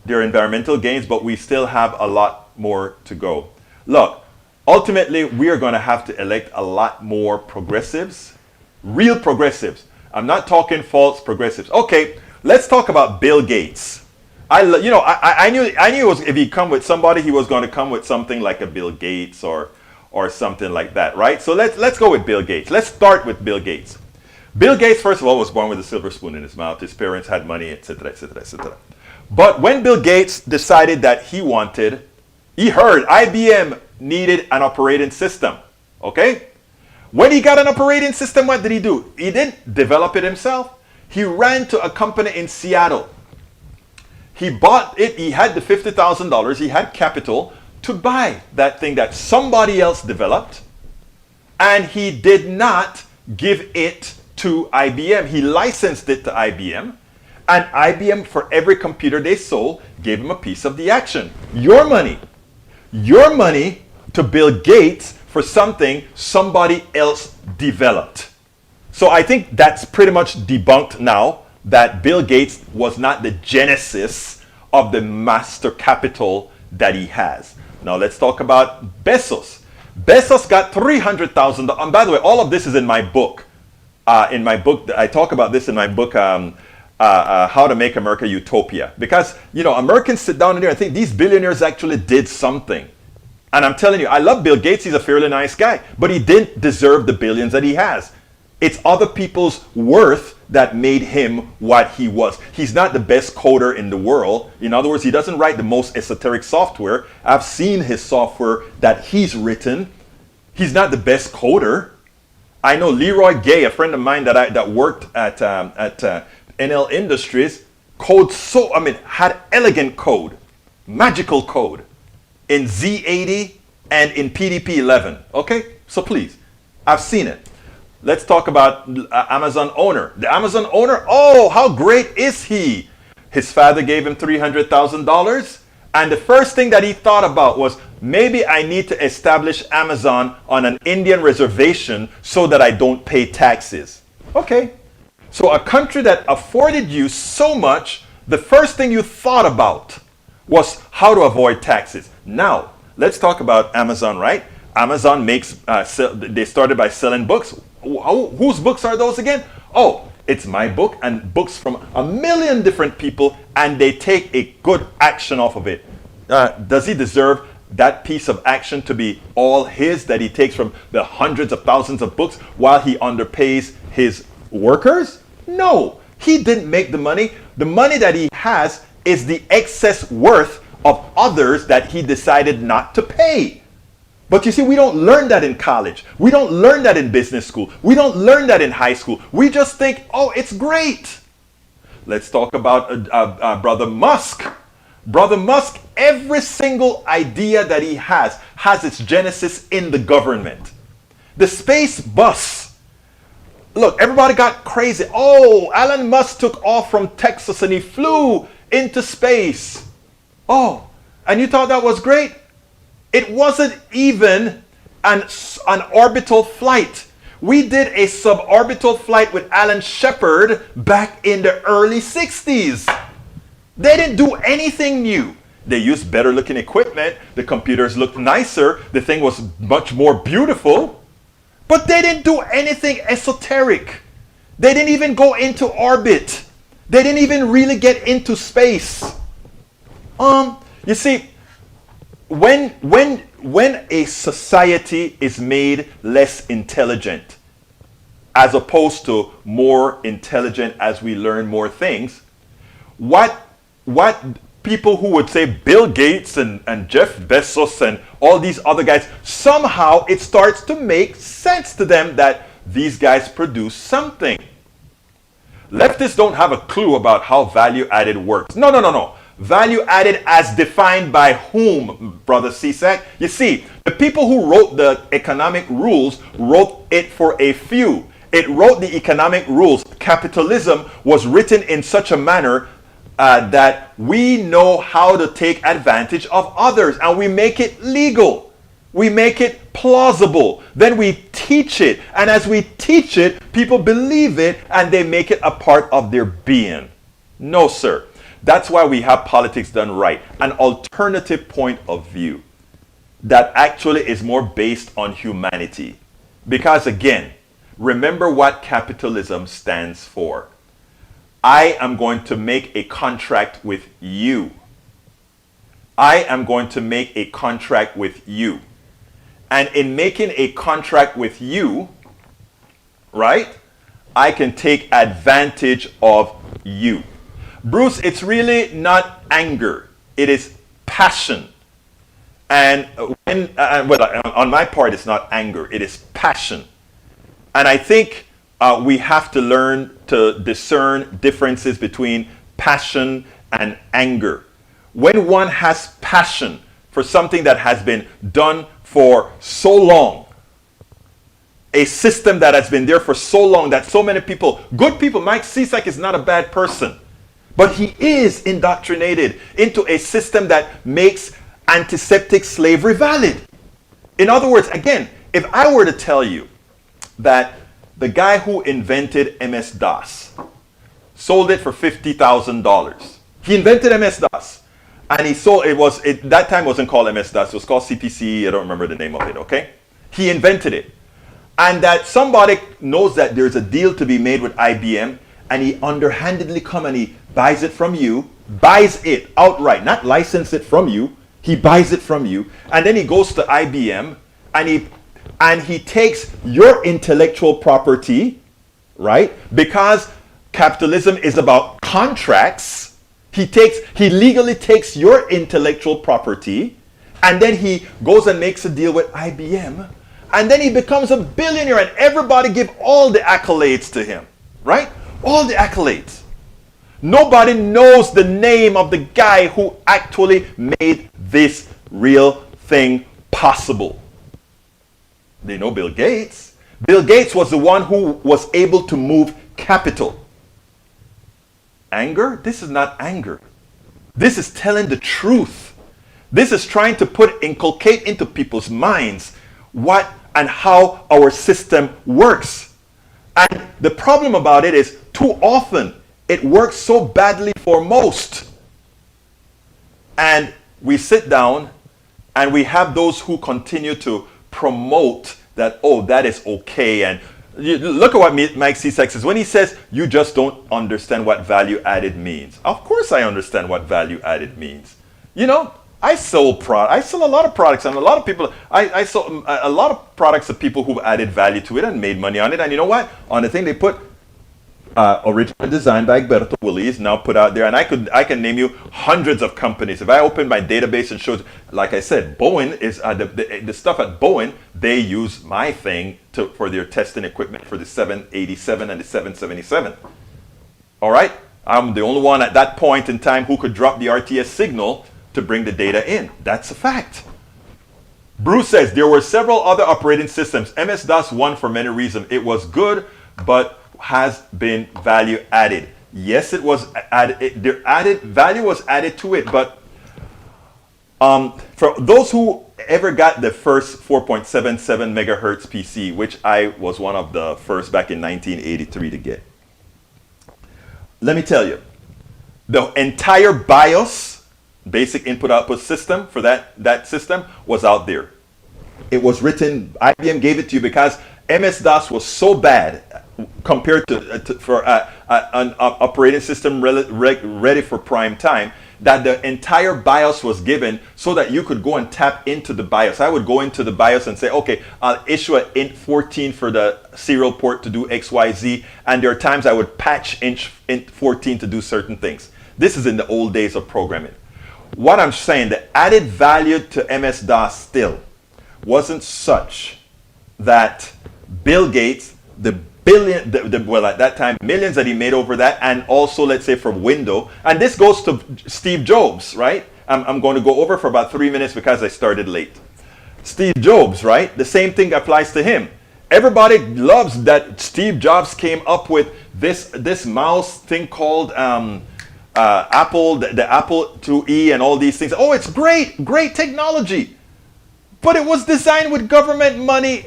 there are environmental gains, but we still have a lot more to go. Look. Ultimately, we are going to have to elect a lot more progressives, real progressives. I'm not talking false progressives. Okay, let's talk about Bill Gates. I knew if he come with somebody, he was going to come with something like a Bill Gates or something like that, right? So let's go with Bill Gates. Let's start with Bill Gates. Bill Gates, first of all, was born with a silver spoon in his mouth. His parents had money, etc., etc., etc. But when Bill Gates decided that he heard IBM needed an operating system. Okay? When he got an operating system, what did he do? He didn't develop it himself. He ran to a company in Seattle. He bought it. He had the $50,000. He had capital to buy that thing that somebody else developed. And he did not give it to IBM. He licensed it to IBM. And IBM, for every computer they sold, gave him a piece of the action. Your money to Bill Gates for something somebody else developed. So I think that's pretty much debunked now, that Bill Gates was not the genesis of the master capital that he has. Now let's talk about Bezos. Bezos got $300,000. And by the way, all of this is in my book. I talk about this in my book, How to Make America Utopia. Because, Americans sit down in there and think these billionaires actually did something. And I'm telling you, I love Bill Gates. He's a fairly nice guy. But he didn't deserve the billions that he has. It's other people's worth that made him what he was. He's not the best coder in the world. In other words, he doesn't write the most esoteric software. I've seen his software that he's written. He's not the best coder. I know Leroy Gay, a friend of mine that worked at NL Industries, had elegant code, magical code in Z80 and in PDP-11. Okay, so please, I've seen it. Let's talk about Amazon owner. The Amazon owner, oh, how great is he? His father gave him $300,000. And the first thing that he thought about was, maybe I need to establish Amazon on an Indian reservation so that I don't pay taxes. Okay. So a country that afforded you so much, the first thing you thought about was how to avoid taxes. Now, let's talk about Amazon, right? Amazon they started by selling books. Whose books are those again? Oh, it's my book and books from a million different people, and they take a good action off of it. Does he deserve that piece of action to be all his, that he takes from the hundreds of thousands of books while he underpays his workers? No, he didn't make the money. The money that he has is the excess worth of others that he decided not to pay. But you see, we don't learn that in college. We don't learn that in business school. We don't learn that in high school. We just think, oh, it's great. Let's talk about Brother Musk. Brother Musk, every single idea that he has its genesis in the government. The space bus. Look, everybody got crazy. Oh, Elon Musk took off from Texas and he flew into space. Oh, and you thought that was great? It wasn't even an orbital flight. We did a suborbital flight with Alan Shepard back in the early 60s. They didn't do anything new. They used better looking equipment. The computers looked nicer. The thing was much more beautiful. But they didn't do anything esoteric. They didn't even go into orbit. They didn't even really get into space. You see, when a society is made less intelligent as opposed to more intelligent as we learn more things, what people who would say Bill Gates and Jeff Bezos and all these other guys, somehow it starts to make sense to them that these guys produce something. Leftists don't have a clue about how value added works. No. Value added as defined by whom, Brother CSAC? You see, the people who wrote the economic rules wrote it for a few. It wrote the economic rules. Capitalism was written in such a manner that we know how to take advantage of others, and we make it legal. We make it plausible. Then we teach it. And as we teach it, people believe it and they make it a part of their being. No, sir. That's why we have politics done right. An alternative point of view that actually is more based on humanity. Because again, remember what capitalism stands for. I am going to make a contract with you. I am going to make a contract with you. And in making a contract with you, right, I can take advantage of you. Bruce, it's really not anger. It is passion. And on my part, it's not anger. It is passion. And I think we have to learn to discern differences between passion and anger. When one has passion for something that has been done for so long, a system that has been there for so long that so many people, good people, Mike Cisak is not a bad person, but he is indoctrinated into a system that makes antiseptic slavery valid. In other words, again, if I were to tell you that the guy who invented MS-DOS sold it for $50,000, he invented MS-DOS. And he sold that time wasn't called MS-DOS, it was called CPC, I don't remember the name of it, okay? He invented it. And that somebody knows that there's a deal to be made with IBM, and he underhandedly come and he buys it from you, buys it outright, not license it from you, he buys it from you, and then he goes to IBM and he takes your intellectual property, right? Because capitalism is about contracts. He legally takes your intellectual property, and then he goes and makes a deal with IBM, and then he becomes a billionaire, and everybody give all the accolades to him, right? All the accolades. Nobody knows the name of the guy who actually made this real thing possible. They know Bill Gates. Bill Gates was the one who was able to move capital. Anger? This is not anger. This is telling the truth. This is trying to inculcate into people's minds what and how our system works. And the problem about it is too often it works so badly for most. And we sit down and we have those who continue to promote that, oh, that is okay. And look at what Mike Cisak says when he says, you just don't understand what value added means. Of course I understand what value added means. You know, I sell a lot of products, and a lot of people, I sell a lot of products of people who've added value to it and made money on it. And you know what? On the thing they put, original design by Egberto Willie is now put out there, and I can name you hundreds of companies. If I open my database and shows, like I said, Bowen is the stuff at Bowen. They use my thing for their testing equipment for the 787 and the 777. All right, I'm the only one at that point in time who could drop the RTS signal to bring the data in. That's a fact. Bruce says there were several other operating systems. MS-DOS won for many reasons. It was good, but has been value added. Yes, it was added. Value was added to it, but for those who ever got the first 4.77 megahertz PC, which I was one of the first back in 1983 to get, let me tell you, the entire BIOS, basic input output system for that system, was out there. It was written. IBM gave it to you because MS-DOS was so bad compared to for an operating system ready for prime time, that the entire BIOS was given so that you could go and tap into the BIOS. I would go into the BIOS and say, okay, I'll issue an int 14 for the serial port to do XYZ. And there are times I would patch int 14 to do certain things. This is in the old days of programming. What I'm saying, the added value to MS-DOS still wasn't such that Bill Gates, well, at that time, millions that he made over that, and also, let's say, from Windows, and this goes to Steve Jobs, right? I'm going to go over for about 3 minutes because I started late. Steve Jobs, right? The same thing applies to him. Everybody loves that Steve Jobs came up with this mouse thing called Apple, the Apple IIe and all these things. Oh, it's great technology. But it was designed with government money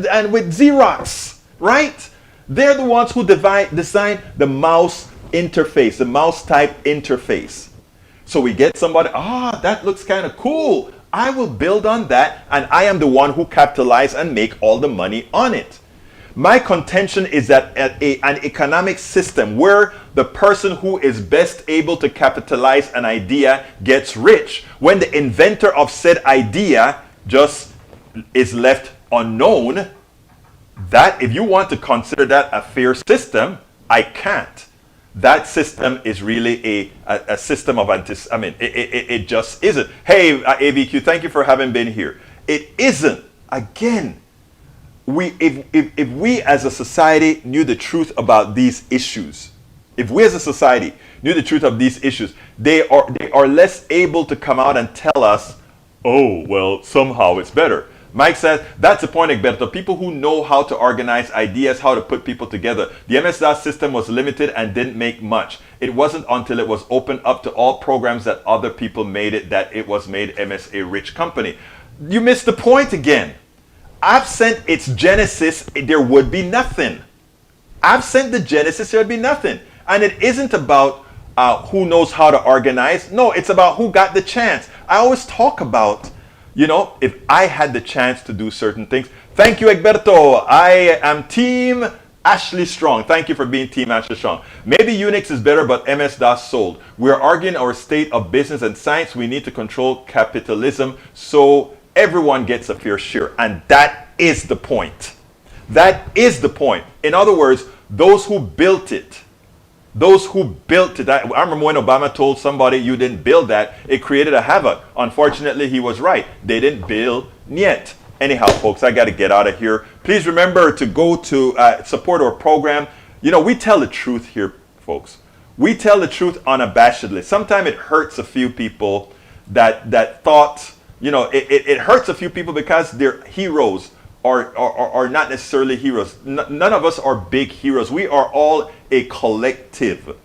and with Xerox, right? They're the ones who designed the mouse interface, the mouse type interface. So we get somebody, that looks kind of cool. I will build on that, and I am the one who capitalize and make all the money on it. My contention is that an economic system where the person who is best able to capitalize an idea gets rich, when the inventor of said idea just is left unknown, that if you want to consider that a fair system, I can't. That system is really a system of it just isn't. Hey, ABQ, thank you for having been here. It isn't. Again, if we as a society knew the truth about these issues, if we as a society knew the truth of these issues, they are less able to come out and tell us, oh, well, somehow it's better. Mike says, that's the point, Egberto. People who know how to organize ideas, how to put people together. The MS-DOS system was limited and didn't make much. It wasn't until it was opened up to all programs that other people made it that it was made MS a rich company. You missed the point again. Absent its genesis, there would be nothing. Absent the genesis, there would be nothing. And it isn't about who knows how to organize. No, it's about who got the chance. I always talk about, if I had the chance to do certain things. Thank you, Egberto. I am Team Ashley Strong. Thank you for being Team Ashley Strong. Maybe Unix is better, but MS-DOS sold. We're arguing our state of business and science. We need to control capitalism so everyone gets a fair share. And that is the point. That is the point. In other words, those who built it, I remember when Obama told somebody, you didn't build that, it created a havoc. Unfortunately, he was right. They didn't build yet. Anyhow, folks, I got to get out of here. Please remember to go to support our program. We tell the truth here, folks. We tell the truth unabashedly. Sometimes it hurts a few people that thought, it hurts a few people because they're heroes. Are not necessarily heroes. None of us are big heroes. We are all a collective.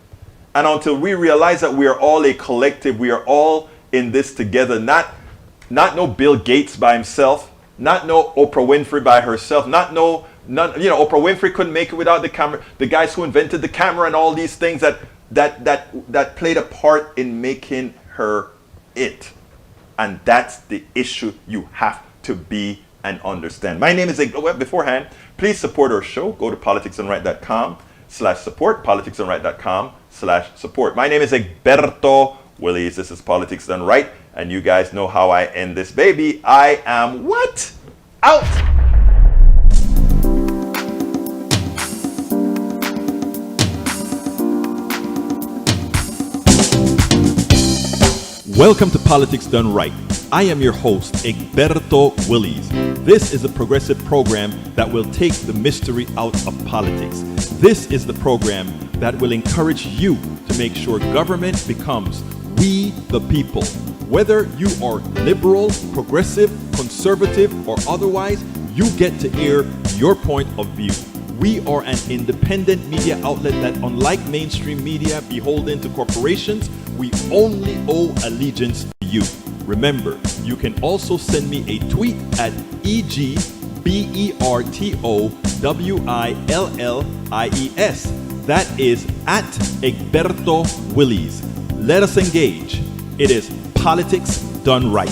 And until we realize that we are all a collective, we are all in this together. Not no Bill Gates by himself, not no Oprah Winfrey by herself, Oprah Winfrey couldn't make it without the camera. The guys who invented the camera and all these things that played a part in making her it. And that's the issue you have to be and understand. My name is beforehand, please support our show. Go to politicsdoneright.com/support, politicsdoneright.com/support. My name is Egberto Willies. This is Politics Done Right, and you guys know how I end this baby. I am what? Out! Welcome to Politics Done Right. I am your host, Egberto Willies. This is a progressive program that will take the mystery out of politics. This is the program that will encourage you to make sure government becomes we the people. Whether you are liberal, progressive, conservative, or otherwise, you get to air your point of view. We are an independent media outlet that, unlike mainstream media beholden to corporations, we only owe allegiance to you. Remember, you can also send me a tweet at EGBERTOWILLIES. That is at Egberto Willies. Let us engage. It is Politics Done Right.